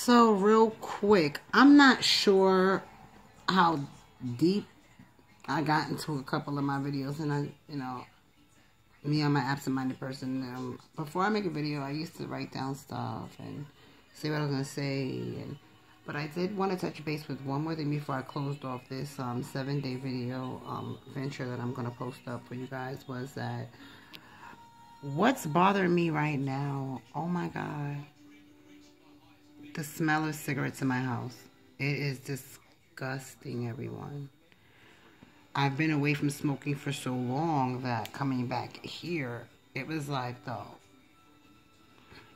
So real quick, I'm not sure how deep I got into a couple of my videos, and me, I'm an absent-minded person. Before I make a video, I used to write down stuff and say what I was gonna say, but I did want to touch base with one more thing before I closed off this 7-day video venture that I'm gonna post up for you guys. Was that what's bothering me right now? Oh my God. The smell of cigarettes in my house. It is disgusting, everyone. I've been away from smoking for so long that coming back here, it was like, though,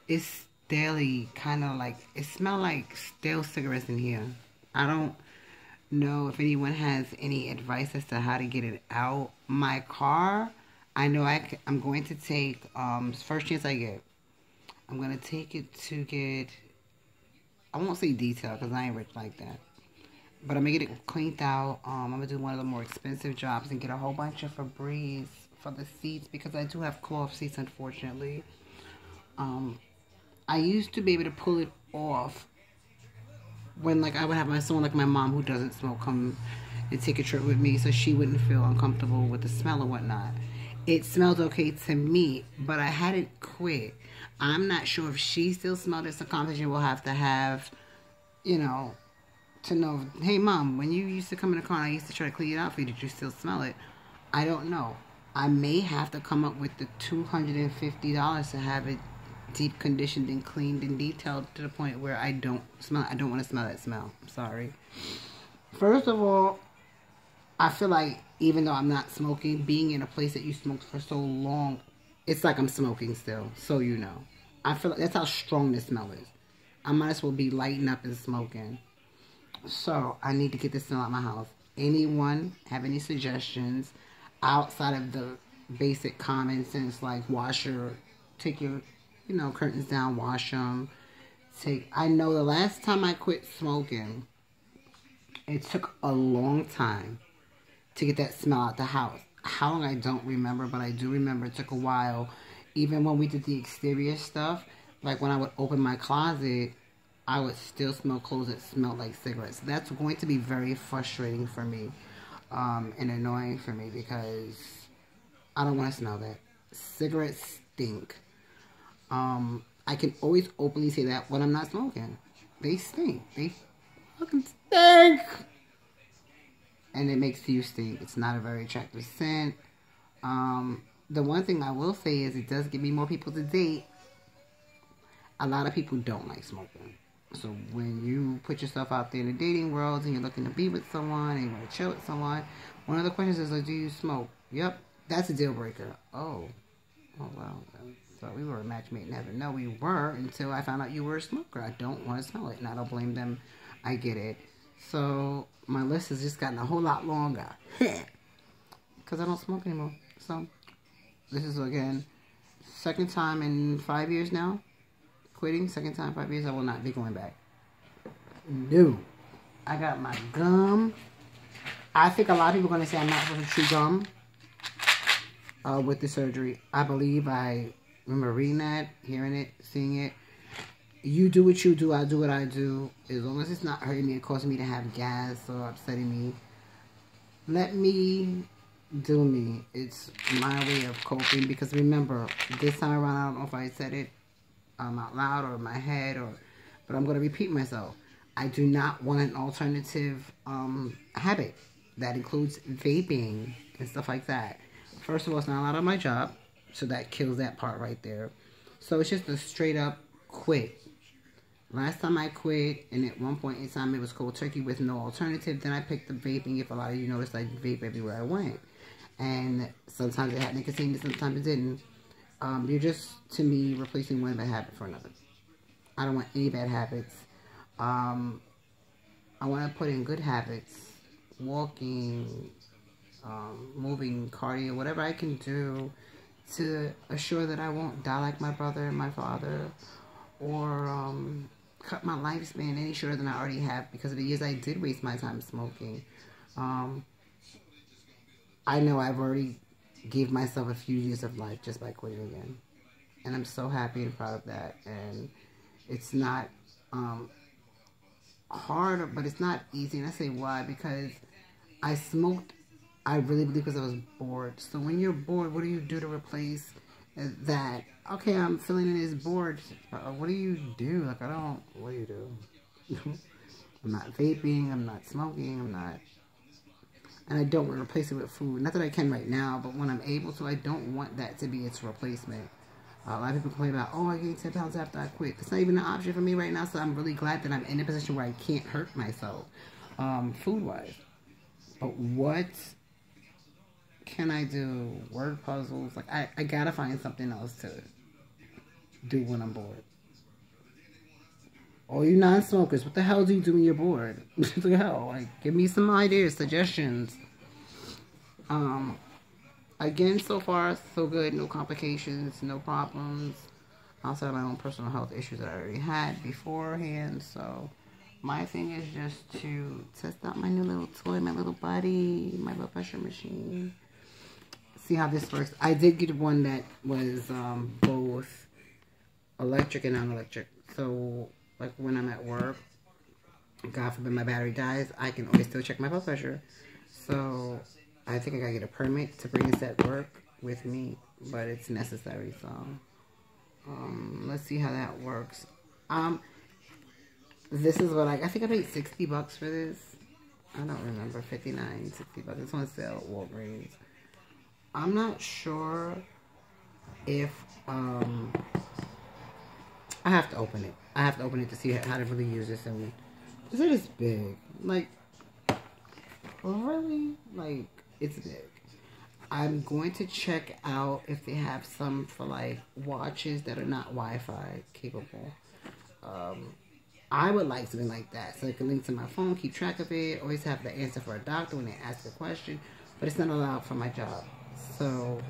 it's daily, kind of like, it smelled like stale cigarettes in here. I don't know if anyone has any advice as to how to get it out. My car, I know I'm going to take, first chance I get, I'm going to take it to get, I won't say detail because I ain't rich like that. But I'm going to get it cleaned out. I'm going to do one of the more expensive jobs and get a whole bunch of Febreze for the seats because I do have cloth seats, unfortunately. I used to be able to pull it off when, like, I would have someone like my mom who doesn't smoke come and take a trip with me so she wouldn't feel uncomfortable with the smell or whatnot. It smelled okay to me, but I had it quit. I'm not sure if she still smelled it. It's a conversation we'll have to have, to know, hey, Mom, when you used to come in the car and I used to try to clean it out for you, did you still smell it? I don't know. I may have to come up with the $250 to have it deep conditioned and cleaned and detailed to the point where I don't smell it. I don't want to smell that smell. I'm sorry. First of all, I feel like even though I'm not smoking, being in a place that you smoked for so long, it's like I'm smoking still, so you know. I feel like that's how strong this smell is. I might as well be lighting up and smoking. So, I need to get this smell out of my house. Anyone have any suggestions outside of the basic common sense, like take your, curtains down, wash them. I know the last time I quit smoking, it took a long time to get that smell out the house. How long I don't remember, but I do remember it took a while. Even when we did the exterior stuff, like when I would open my closet, I would still smell clothes that smelled like cigarettes. That's going to be very frustrating for me and annoying for me because I don't want to smell that. Cigarettes stink. I can always openly say that when I'm not smoking. They stink. They fucking stink. And it makes you stink. It's not a very attractive scent. The one thing I will say is it does give me more people to date. A lot of people don't like smoking. So when you put yourself out there in the dating world and you're looking to be with someone and you want to chill with someone, one of the questions is, do you smoke? Yep, that's a deal breaker. Oh well. So we were a match made in heaven. No, we were until I found out you were a smoker. I don't want to smell it, and I don't blame them. I get it. So my list has just gotten a whole lot longer because I don't smoke anymore. So this is, again, second time in 5 years now. Quitting, second time in 5 years. I will not be going back. No. I got my gum. I think a lot of people are going to say I'm not supposed to chew gum with the surgery. I believe I remember reading that, hearing it, seeing it. You do what you do, I do what I do. As long as it's not hurting me and causing me to have gas or upsetting me, let me do me. It's my way of coping. Because remember, this time around, I don't know if I said it out loud or in my head, but I'm going to repeat myself. I do not want an alternative habit that includes vaping and stuff like that. First of all, it's not allowed on my job, so that kills that part right there. So it's just a straight up quit. Last time I quit, and at one point in time it was cold turkey with no alternative. Then I picked up vaping. If a lot of you noticed, I vape everywhere I went. And sometimes it had nicotine, sometimes it didn't. You're just, to me, replacing one bad habit for another. I don't want any bad habits. I want to put in good habits. Walking, moving, cardio, whatever I can do to assure that I won't die like my brother and my father, or cut my lifespan any shorter than I already have because of the years I did waste my time smoking. I know I've already gave myself a few years of life just by quitting again. And I'm so happy and proud of that. And it's not hard, but it's not easy. And I say why? Because I smoked, I really believe, because I was bored. So when you're bored, what do you do to replace that? Okay, I'm feeling it is bored. What do you do? Like, I don't, what do you do? I'm not vaping, I'm not smoking, I'm not, and I don't want to replace it with food. Not that I can right now, but when I'm able to, I don't want that to be its replacement. A lot of people complain about, oh, I gained 10 pounds after I quit. It's not even an option for me right now, so I'm really glad that I'm in a position where I can't hurt myself, food-wise. But what can I do? Word puzzles. Like, I gotta find something else to do when I'm bored. All you non-smokers, what the hell do you do when you're bored? What the hell? Like, give me some ideas, suggestions. Again, so far, so good. No complications, no problems. Outside of my own personal health issues that I already had beforehand. So, my thing is just to test out my new little toy, my little buddy, my blood pressure machine. See how this works. I did get one that was both electric and non-electric. So, like when I'm at work, God forbid my battery dies, I can always still check my blood pressure. So, I think I gotta get a permit to bring this at work with me, but it's necessary. So, let's see how that works. This is what I think I paid $60 for this. I don't remember, 59, 60 bucks. It's on sale at Walgreens. I'm not sure if I have to open it. I have to open it to see how to really use this. And because it is big. Like, really? Like, it's big. I'm going to check out if they have some for, like, watches that are not Wi-Fi capable. I would like something like that. So I can link to my phone, keep track of it, always have the answer for a doctor when they ask a question. But it's not allowed for my job. So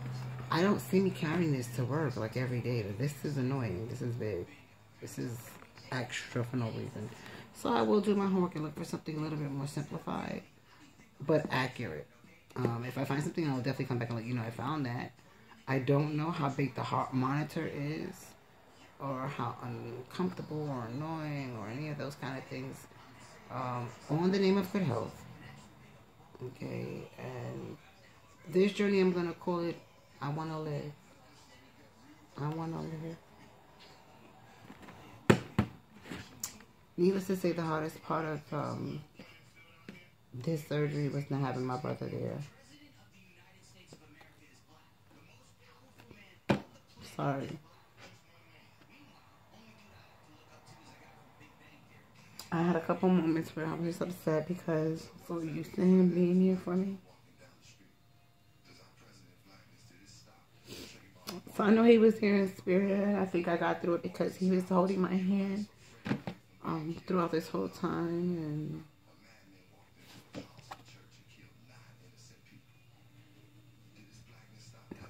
I don't see me carrying this to work, like, every day. This is annoying. This is big. This is extra for no reason. So I will do my homework and look for something a little bit more simplified, but accurate. If I find something, I'll definitely come back and let you know I found that. I don't know how big the heart monitor is, or how uncomfortable or annoying or any of those kind of things. On the name of good health. Okay, and this journey, I'm going to call it, I want to live. I want to live. Needless to say, the hardest part of this surgery was not having my brother there. Sorry. I had a couple moments where I was upset because I'm so used to him being here for me. So I know he was here in spirit. I think I got through it because he was holding my hand throughout this whole time. And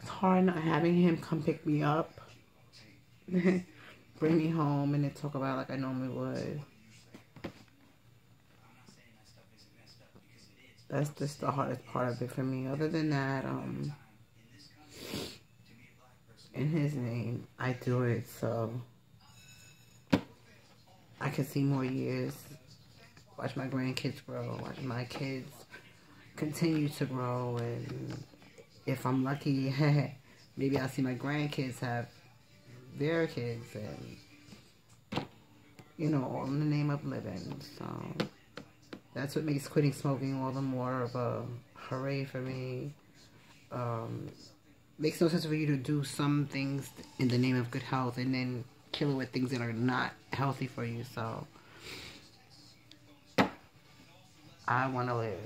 it's hard not having him come pick me up, bring me home, and then talk about like I normally would. That's just the hardest part of it for me. Other than that, in his name, I do it so I can see more years, watch my grandkids grow, watch my kids continue to grow, and if I'm lucky, maybe I'll see my grandkids have their kids, and, you know, all in the name of living. So that's what makes quitting smoking all the more of a hooray for me. Makes no sense for you to do some things in the name of good health and then kill it with things that are not healthy for you. So I want to live.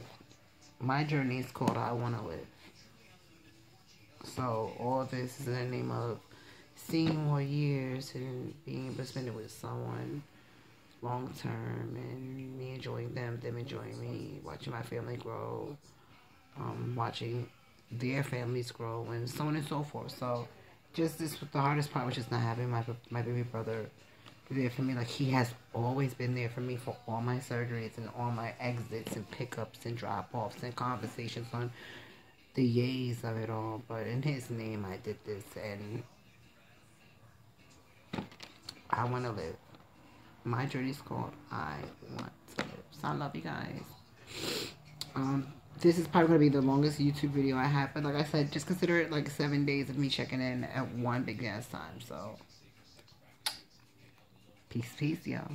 My journey is called I want to live. So all this is in the name of seeing more years and being able to spend it with someone long term, and me enjoying them enjoying me, watching my family grow, watching their families grow, and so on and so forth. So just this was the hardest part, which is not having my baby brother there for me. Like, he has always been there for me for all my surgeries and all my exits and pickups and drop-offs and conversations on the yays of it all. But in his name, I did this, and I want to live. My journey is called I Want to Live. So I love you guys. This is probably going to be the longest YouTube video I have. But like I said, just consider it like 7 days of me checking in at one big ass time. So, peace, y'all.